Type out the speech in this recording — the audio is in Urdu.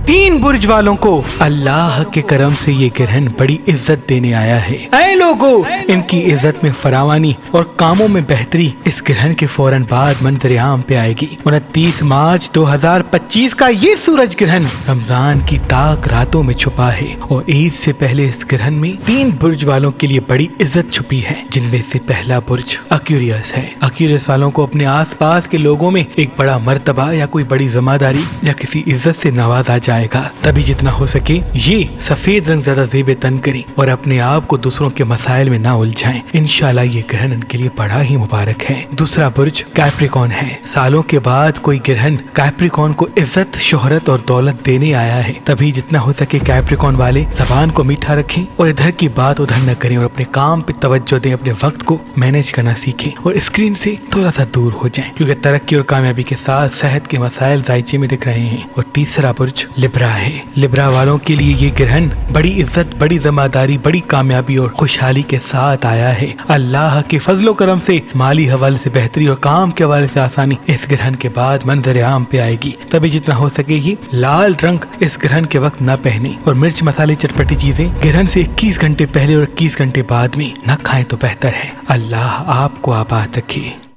3 برج والوں کو اللہ کے کرم سے یہ گرہن بڑی عزت دینے آیا ہے۔ اے لوگو، ان کی عزت میں فراوانی اور کاموں میں بہتری اس گرہن کے فوراً بعد منظر عام پہ آئے گی۔ 29 مارچ 2025 کا یہ سورج گرہن رمضان کی تاک راتوں میں چھپا ہے اور عید سے پہلے اس گرہن میں 3 برج والوں کے لیے بڑی عزت چھپی ہے، جن میں سے پہلا برج ایکویریس ہے۔ ایکویریس والوں کو اپنے آس پاس کے لوگوں میں ایک بڑا مرتبہ یا کوئی بڑی ذمہ داری یا کسی عزت سے نوازا جائے گا، تبھی جتنا ہو سکے یہ سفید رنگ زیادہ زیب تن کریں اور اپنے آپ کو دوسروں کے مسائل میں نہ الجھائیں۔ انشاءاللہ یہ گرہن ان کے لیے بڑا ہی مبارک ہے۔ دوسرا برج کیپریکون ہے۔ سالوں کے بعد کوئی گرہن کیپریکون کو عزت، شہرت اور دولت دینے آیا ہے، تبھی جتنا ہو سکے کیپریکون والے زبان کو میٹھا رکھیں اور ادھر کی بات ادھر نہ کریں اور اپنے کام پہ توجہ دیں، اپنے وقت کو مینج کرنا سیکھیں اور اسکرین سے تھوڑا سا دور ہو جائیں، کیونکہ ترقی اور کامیابی کے ساتھ صحت کے مسائل ذائچے میں دکھ رہے ہیں۔ اور تیسرا برج لبرا ہے۔ لبرا والوں کے لیے یہ گرہن بڑی عزت، بڑی ذمہ داری، بڑی کامیابی اور خوشحالی کے ساتھ آیا ہے۔ اللہ کے فضل و کرم سے مالی حوالے سے بہتری اور کام کے حوالے سے آسانی اس گرہن کے بعد منظر عام پہ آئے گی، تبھی جتنا ہو سکے یہ لال رنگ اس گرہن کے وقت نہ پہنے اور مرچ مسالے چٹپٹی چیزیں گرہن سے 21 گھنٹے پہلے اور 21 گھنٹے بعد میں نہ کھائیں تو بہتر ہے۔ اللہ آپ کو آباد رکھے۔